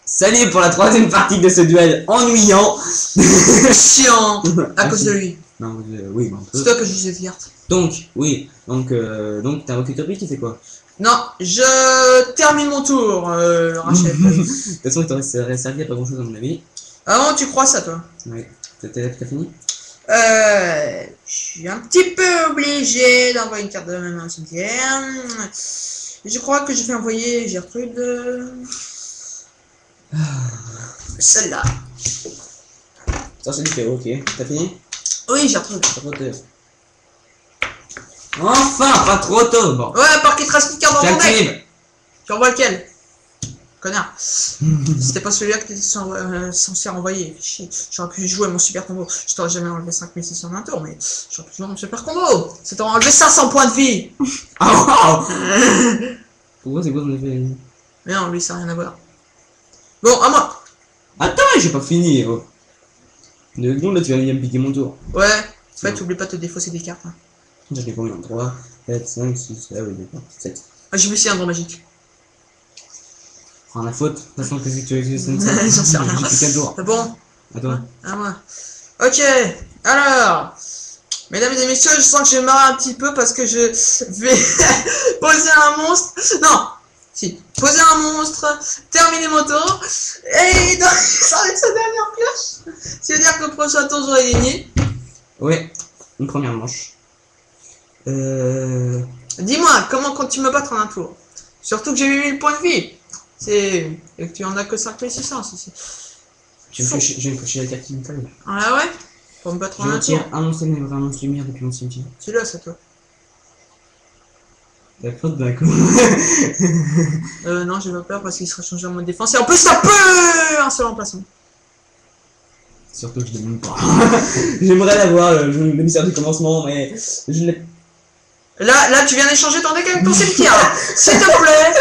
Salut pour la troisième partie de ce duel ennuyant. Chiant à cause de lui. Non, oui, bon, C'est toi que je suis verte. donc, oui, donc t'as un recul topic, tu fais quoi? Non, je termine mon tour, Rachel. De toute façon, il t'aurait servi à pas grand chose à mon avis. Ah bon, tu crois ça, toi? Oui, t'as fini? Je suis un petit peu obligé d'envoyer une carte de même au cimetière. Je crois que je vais envoyer Gertrude. Celle-là. Ça, c'est du fait, ok. T'as fini? Oui, Gertrude. Pas trop tôt. Enfin, pas trop tôt, bon. Ouais, par qu'il te reste une carte dans ton deck. J'active. Tu envoies lequel? Connard. C'était pas celui-là que t'étais censé envoyer. Chier. J'aurais pu jouer mon super combo. Je t'aurais jamais enlevé 5600 en un tour, mais j'aurais pu jouer mon super combo. Ça t'aurait enlevé 500 points de vie. Oh. Pourquoi c'est quoi ton effet? Mais non, lui, ça n'a rien à voir. Bon, à moi. Attends, j'ai pas fini. Oh. De secondes, là, tu viens de me piquer mon tour. Ouais. En fait, oublie pas de te défausser des cartes. Hein. J'en ai combien? 3, 4, 5, 6, ah oui, d'accord, 7. Ah, j'ai vu si un drôle magique. Rien à faute. De toute façon, qu'est-ce que tu veux que je fasse? J'en sais rien. J'ai plus 4 jours. C'est bon. À toi. À moi. Ok. Alors. Mesdames et messieurs, je sens que je vais marrer un petit peu parce que je vais poser un monstre. Non. Si. Poser un monstre. Terminer mon tour. Et donc, ça va être sa dernière pioche. C'est-à-dire que le prochain tour, j'aurai gagné. Ouais. Une première manche. Dis-moi, comment comptes-tu me battre en un tour? Surtout que j'ai 8000 points de vie. C'est... Et que tu en as que 5600. Je vais me cocher la carte qui me fallait. Ah ouais? Pour me battre en Je un tour. retire un monstre ténébreux, un monstre lumière depuis mon cimetière. C'est là, c'est toi. T'as peur d'un coup? Non, j'ai pas peur parce qu'il sera changé en mode défense. Et en plus, ça peut un seul emplacement. Surtout que je ne demande pas. J'aimerais l'avoir, le mystère du commencement, mais je l'ai. Là, tu viens d'échanger ton deck avec ton cimetière. S'il te plaît.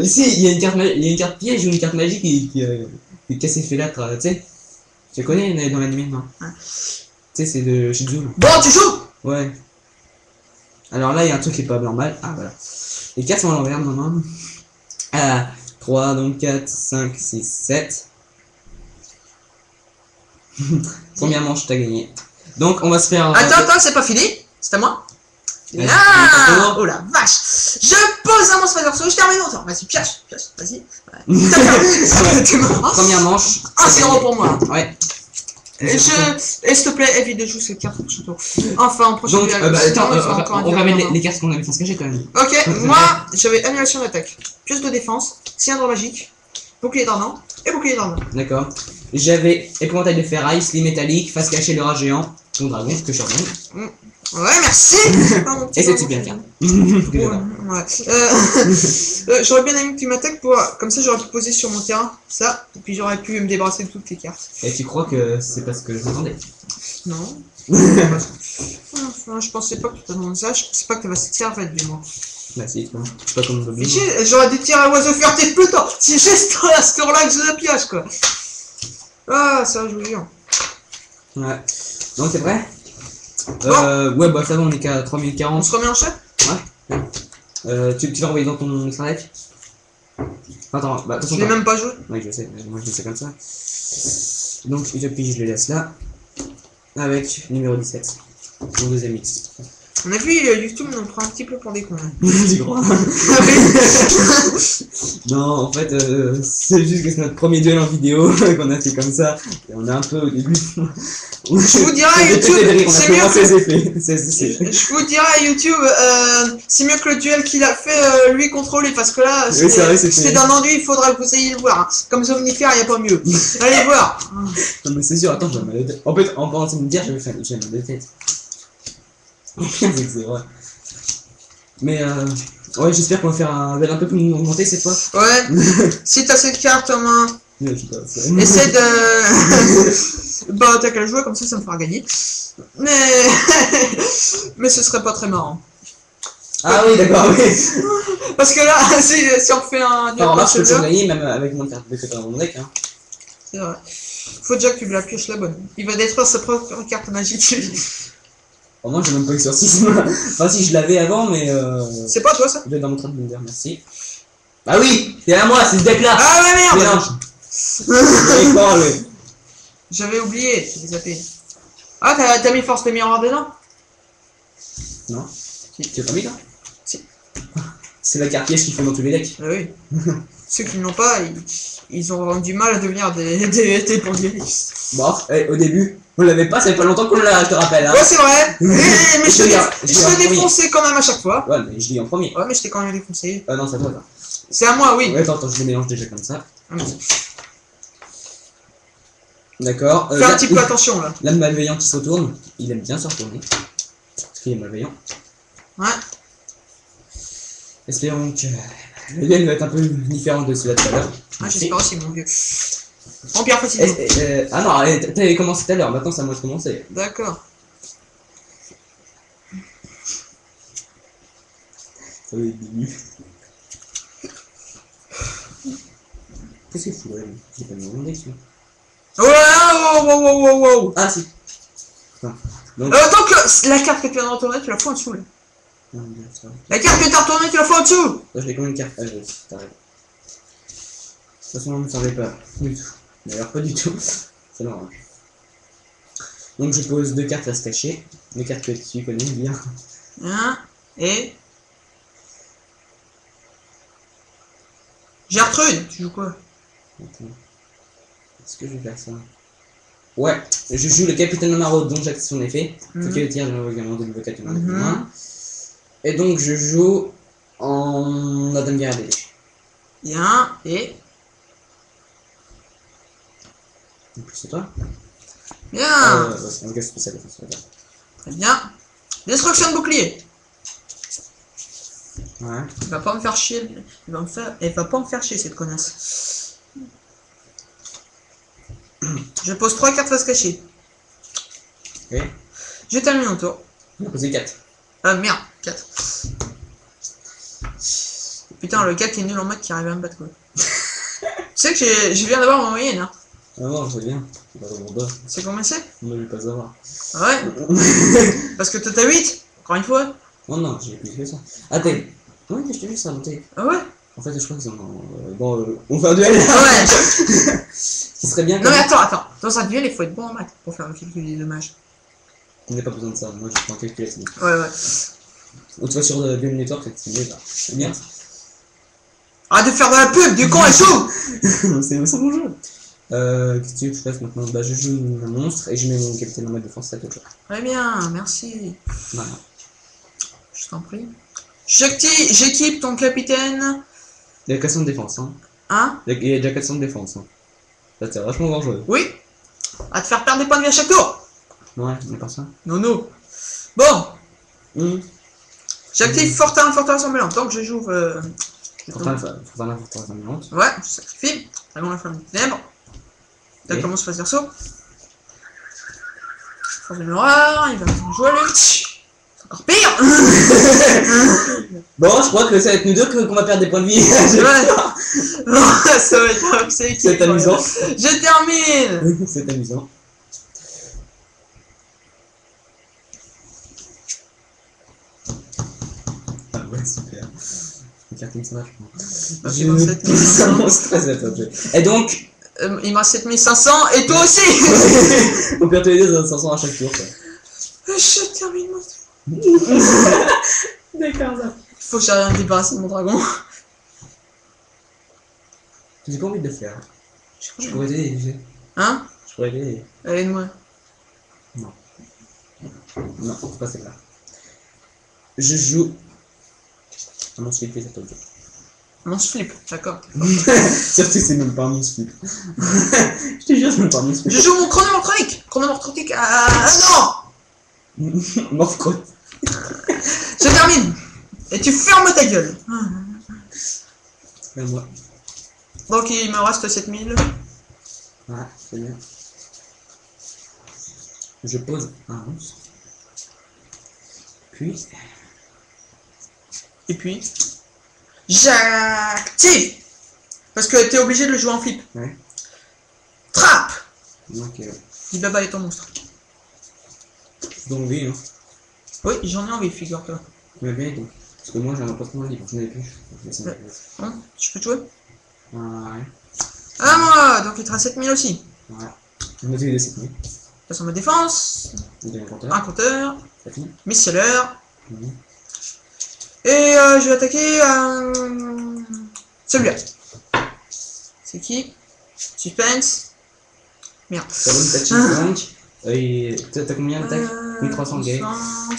Ici, il y a une carte piège ou une carte magique qui est cassée félâtre, tu sais. Tu la connais dans l'anime, non? Ouais. Tu sais, c'est de Shizu. Bon, tu joues. Ouais. Alors là, il y a un truc qui est pas normal. Ah, voilà. Les cartes sont à l'envers, maintenant. 3, donc 4, 5, 6, 7. Première manche, t'as gagné. Donc, on va se faire... Attends, c'est pas fini. C'est à moi. Vas-y, Ah, oh la vache. Je pose un monstre sur je termine mon tour. Vas-y, pioche, vas-y. Ouais. Première manche. 1-0 pour moi. Ouais. Et s'il te plaît, évite de jouer cette carte pour tour. Enfin, en prochain Donc, duel, attends, encore un on va duel, mettre les cartes qu'on avait fait se cacher quand même. Ok, moi, j'avais annulation d'attaque, pioche de défense, cylindre magique, bouclier d'ardent et bouclier d'ardent. D'accord. J'avais épouvantail de ferraille, slim métallique, face cachée, le rat géant, ton dragon, que je redonne. Ouais, merci. Et c'est super carte. Ouais. J'aurais bien aimé que tu m'attaques pour... Comme ça, j'aurais pu poser sur mon terrain, ça, et puis j'aurais pu me débarrasser de toutes tes cartes. Et tu crois que c'est parce que je m'attendais? Non. Enfin, je pensais pas que tu t'attendais ça, je pensais pas que tu vas se tirer en fait du moins. Bah si, toi. Je sais pas comment Mais j'aurais dû tirer à oiseau furtif plus tôt. C'est juste à ce tour-là que je la pioche, quoi. Ah, ça, je vous jure. Ouais. Donc, c'est vrai? Bon. Ouais, bah ça va, on est qu'à On 3040. se remet en chef? Ouais. Tu vas envoyer dans ton extra deck? Attends, bah attention. Je l'ai même pas joué. Oui, je sais, moi je fais ça comme ça. Donc, Utopie, je le laisse là. Avec numéro 17. Mon deuxième X. On a vu, YouTube nous prend un petit peu pour des cons. Tu crois? Non, en fait, c'est juste que c'est notre premier duel en vidéo qu'on a fait comme ça. Et on est un peu au début. Je vous dirai YouTube, c'est mieux que... Je vous dirai YouTube, c'est mieux que le duel qu'il a fait lui contre lui, parce que là, Oui, c'est d'un ennui, il faudra que vous ayez le voir. Hein. Comme Somnifère, il n'y a pas mieux. Allez voir. Non mais c'est sûr, attends, j'ai mal de tête. En fait, en pensant me dire, j'avais mal de tête. C'est vrai. Mais ouais, j'espère qu'on va faire un duel un peu plus augmenté cette fois. Ouais, si t'as cette carte en main, Ouais, je sais pas, essaie de... Bah t'as qu'à le jouer, comme ça me fera gagner. Mais ce serait pas très marrant. Ah oui, d'accord, oui. Parce que là, si on fait un duel Alors, je peux jeu, gagner même avec mon carte de dans mon deck. Hein. c'est vrai. Faut déjà que tu la pioches la bonne. Il va détruire sa propre carte magique. Au moins, j'ai même pas exorcisme. Enfin, si je l'avais avant, mais. C'est pas toi ça? Je vais dans mon train de me dire merci. Bah oui, c'est à moi, c'est ce deck là. Ah ouais, merde. Mélange. J'avais oublié, j'ai zappé. Ah, t'as mis force de miroir dedans? Non. Si. Tu l'as pas mis là? Si. C'est la carte piège qu'il faut dans tous les decks. Ah oui. Ceux qui ne l'ont pas, ils ont du mal à devenir des pondialistes. Bon, au début, on l'avait pas, ça fait pas longtemps qu'on l'a, je te rappelle. Hein. Ouais, c'est vrai. Mais je Je te défoncé quand même à chaque fois. Ouais, mais je l'ai en premier. Ouais, mais je t'ai quand même défoncé. Ah non, c'est à toi là. C'est à moi, oui. Ouais, attends, je les mélange déjà comme ça. Ah, mais D'accord. fais un petit peu attention là. L'âme malveillante qui se retourne, il aime bien se retourner. Parce qu'il est malveillant. Ouais. Espérons que le duel va être un peu différent de celui-là de tout à l'heure. Ah, j'espère aussi, mon vieux. Empire facile. Ah non, t'avais commencé tout à l'heure, maintenant c'est à moi de commencer. D'accord. Ça va être début. Qu'est-ce qu'il fout là? J'ai pas mis mon deck, celui-là. Oh. Ah si. Putain. Donc, Donc, la carte que tu viens de retourner, tu la fous en dessous là. La carte que tu as retournée, tu la fous en dessous. je l'ai combien de cartes? Ah, t'arrêtes. De toute façon, on ne savait pas du tout. D'ailleurs, pas du tout. C'est normal. Donc, je pose 2 cartes à se cacher. 2 cartes que tu connais bien. Et. Gertrude, tu joues quoi? Attends. Est-ce que je vais faire ça? Ouais, je joue le capitaine Amaro dont j'active son effet. Faut qu'il tire, j'ai également de nouveaux 4 humains. Et donc, je joue en Adam Gardet. Bien, et. En plus, c'est toi? Bien. C'est un gars spécial. Très bien. Destruction de bouclier. Ouais. Il va pas me faire chier. Elle va pas me faire chier cette connasse. Je pose 3 cartes face cachée. Ok. Je termine mon tour. On a posé 4. Ah merde, 4. Putain, le 4 qui est nul en maths qui arrive à me battre quoi. Tu sais que je viens d'avoir ma moyenne hein. Ah non, c'est bien. C'est pas mon bas. C'est combien c'est? Moi, je vais pas savoir. Ah ouais. Parce que toi t'as 8. Encore une fois. Non, non, j'ai plus que ça. Attends. Ouais, je t'ai vu ça monter. Ah ouais. En fait, je crois qu'ils ont. Bon, on fait un duel. Ouais. Ce serait bien. Non mais attends. Dans un duel, il faut être bon en maths pour faire le calcul des dommages. On n'a pas besoin de ça. Moi, je prends calculer, c'est bon. Ouais. Ou tu vois sur le Game Network, c'est mieux là. C'est bien. Arrête de faire de la pub, du con et chaud. C'est bon jeu. Qu'est-ce que tu veux que je fasse maintenant? Bah, je joue un monstre et je mets mon capitaine en mode défense, c'est à toi de jouer. Très bien, merci. Voilà. Je t'en prie. J'équipe ton capitaine. Il y a 400 de défense, hein. Hein? Il y a déjà 400 de défense, hein. Ça, c'est vachement dangereux. Oui. À te faire perdre des points de vie à chaque tour. Ouais, mais pas ça. Non. Bon. J'active Fortin Semblant. Donc je joue. Fortin Semblant. Ouais, je sacrifie. Dragon la flamme des ténèbres. Là, commence à faire saut. Force de miroir, il va jouer à lui. C'est encore pire. Bon, je crois que ça va être nous deux qu'on va perdre des points de vie. Ouais. Ça va être c'est amusant. Je termine. C'est amusant. Ah ouais, super. Une carte comme ça, je crois. J'ai 7500. Et donc, il me reste 7500 et toi aussi. on perd tous les deux 500 à chaque tour. Quoi. Je termine mon D'accord, ça. Il faut que j'arrive à me débarrasser de mon dragon. J'ai pas envie de le faire. Je pourrais t'aider, tu sais. Hein? Je pourrais t'aider. Aide-moi. Non, c'est pas celle-là. Je joue. Un monstre flip, c'est pas le jeu. Monstre flip, d'accord. Surtout, c'est même pas un monstre flip. Je te jure, c'est même pas un monstre flip. Je joue mon chronomorphonique. Chronomorphonique à. Non. Morphcrotte. Je termine. Et tu fermes ta gueule. C'est moi. Donc il me reste 7000. Ouais, c'est bien. Je pose un monstre. Puis. Et puis. J'active. Parce que t'es obligé de le jouer en flip. Ouais. Trappe. Ok. Dis bye bye ton monstre. Donc, oui, hein. Oui, j'en ai envie, figure-toi. Tu m'as bien aidé. Parce que moi j'ai un poste libre, je n'avais plus. Bon, tu peux jouer. Ouais. Ah moi, donc il te reste 7000 aussi. Ouais. Je me suis 7000. Passe en mode défense. Un compteur. Un compteur. Fini. Micellar. Mhm. Et je vais attaquer celui-là. C'est qui? Suspense. Merde. Ça vaut une tactique donc. T'as combien d'attaques 1300 gay.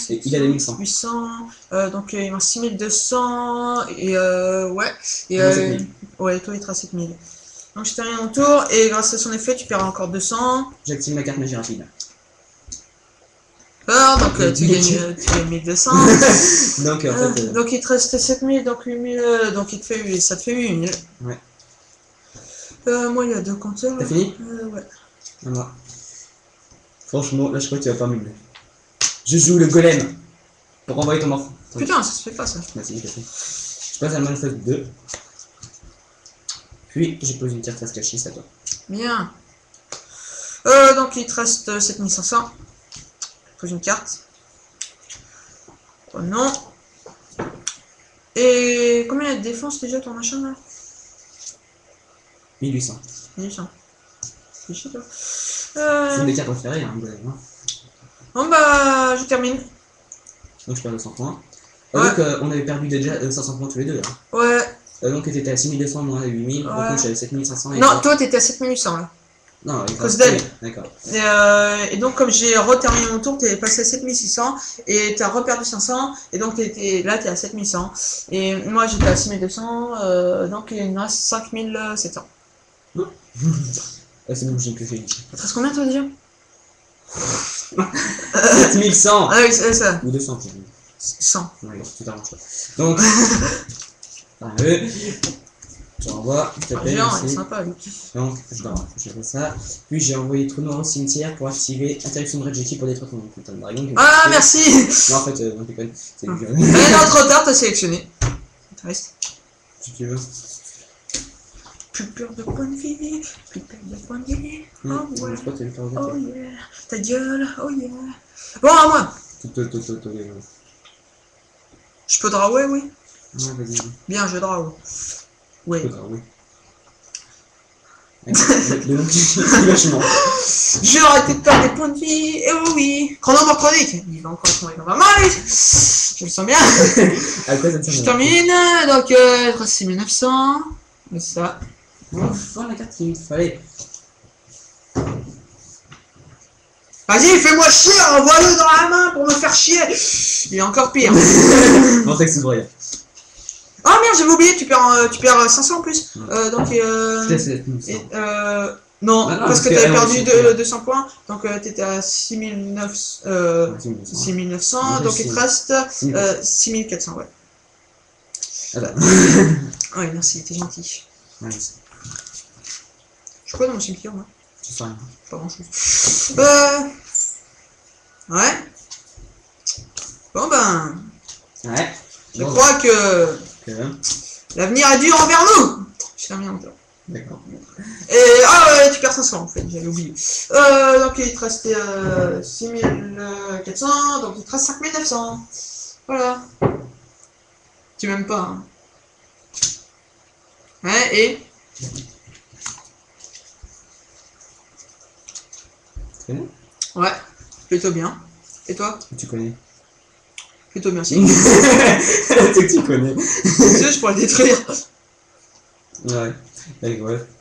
Et il a des 1100. 800. Donc il m'a 6200. Et ouais. Et Moi, 7000. ouais, toi il te reste 7000. Donc je termine mon tour. Et grâce à son effet, tu perds encore 200. J'active ma carte magie rapide. Donc tu gagnes 1200. Donc en fait. Donc il te reste 7000, donc 8000, donc il te fait, ça te fait 8000. Ouais. Moi il y a 2 compteurs. T'as fini? Ouais. À moi. Franchement, là je crois que tu vas pas m'aimer. Je joue le golem pour envoyer ton morph. Putain, ça se fait pas ça. Vas-y, je passe à la manifeste 2. Puis je pose une carte à se cacher, c'est à toi. Bien. Donc il te reste 7500. Je pose une carte. Oh non. Et combien il y a de défense déjà ton machin là? 1800. 1800. C'est chiant toi. C'est une des cartes préférées, hein, golem. Hein. Bon bah je termine. Donc je perds 200 points. Ouais. Donc on avait perdu déjà 500 points tous les deux. Hein. Ouais. Donc t'étais à 6200, moi à 8000. Ouais. Donc j'avais 7500. Et Non, toi t'étais à 7800 là. Non, il Cause d'elle. D'accord. Et donc comme j'ai reterminé mon tour, t'es passé à 7600 et t'as reperdu 500 et donc là t'es à 7100 et moi j'étais à 6200 donc il me reste 5700. C'est bon, j'ai que fait. Ça te reste combien toi déjà? 7100. Ah oui c'est ça. Ou 200. 100. Ouais, tout à fait. Donc, j'envoie, s'il te plaît, Géant, il est merci. sympa lui. Donc, je fais ça. Puis j'ai envoyé Trou Noir au cimetière pour activer interruption de Regeki pour détruire ton putain de dragon. Ah merci. Non, en fait, on déconne. C'est du Mais non, trop tard, t'as sélectionné. Reste. Si tu veux. Plus peur de points de vie, plus peur de points de vie. Oh ouais. Je crois que t'as eu peur de Oh yeah. Ta gueule, oh yeah. Bon, à moi. Je peux drawer, oui. Ouais, vas-y. Bien, je draw. Oui. Oui. Le nom qui vachement. Je vais arrêter de perdre des points de vie. Et oh oui. Chronomorphe chronique. Il va encore être dans ma main. Je le sens bien. À quoi ça te sert? Je termine. Donc, il reste 6900. Et ça. Enfin, la carte qu'il me fallait. Vas-y, fais-moi chier. Envoie-le dans la main pour me faire chier. Il est encore pire. Non, c'est que c'est vrai. Oh merde, j'avais oublié. Tu perds 500 en plus. Donc, non, Ah non, parce que parce t'avais que- perdu 200 points, donc t'étais à 6900, 6900, donc il te reste 6400, ouais. Voilà. Ouais, merci, t'es gentil. Ouais, je sais. Je suis quoi dans mon cimetière, moi? Tu sais rien. Pas grand chose. Ouais. Bon ben, Ouais. je crois que l'avenir est dur envers nous. Je termine en temps. D'accord. Et ah ouais, tu perds 500 en fait, j'avais oublié. Donc il te restait 6400, donc il te reste 5900. Voilà. Tu m'aimes pas, hein. Ouais, et Tu connais? ouais, plutôt bien. Et toi? Tu connais. Plutôt bien, si. C'est que tu connais. Tu sais, je pourrais le détruire. Ouais.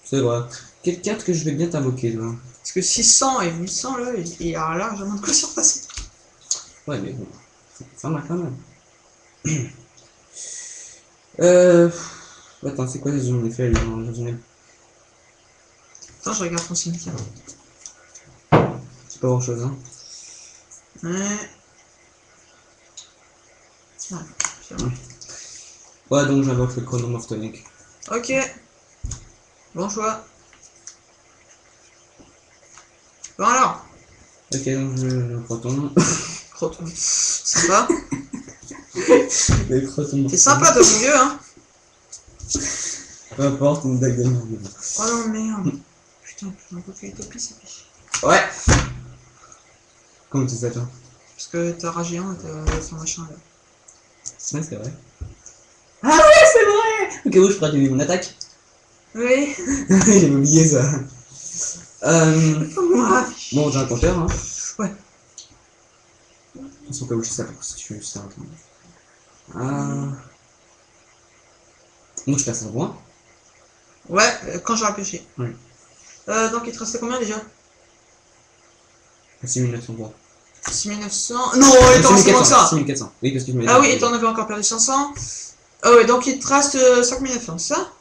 C'est vrai. Quelle carte que je vais bien t'invoquer, toi? Parce que 600 et 800, là, il y a largement de quoi surpasser. Ouais, mais bon. Ça marche quand même. Attends, c'est quoi les zones d'effet dans le résumé? Attends, je regarde ton cimetière. C'est pas grand chose, hein. Ouais. Ouais, c'est vrai. Ouais, donc j'invoque le chronomorphe tonique. Ok. Bon choix. Bon alors. Ok, donc je croton. Croton. Sympa. Le croton. C'est sympa toi mon vieux, hein. Peu importe, une dague de merde. Oh non merde. Putain, tu m'as pas fait utopie, c'est péché. Ouais. Comment tu sais ça, toi? Parce que t'as ragé et t'as son machin là. Ouais, c'est vrai. Ah ouais, c'est vrai. Ok, oui, je pourrais donner mon attaque. Oui. J'avais oublié ça. Moi. Bon, j'ai un compteur. Hein. Ouais. Attention, comme je sais pas si tu veux ça. Donc, je perds 5 points. Ouais, quand je réfléchis. Oui. Donc il te restait combien déjà? 6900 points. 6900. Non, il t'en reste moins que ça. 6400. Oui, parce que je m'avais Ah oui, et t'en avais encore perdu 500. Ah ouais, donc il te reste 5900, c'est ça?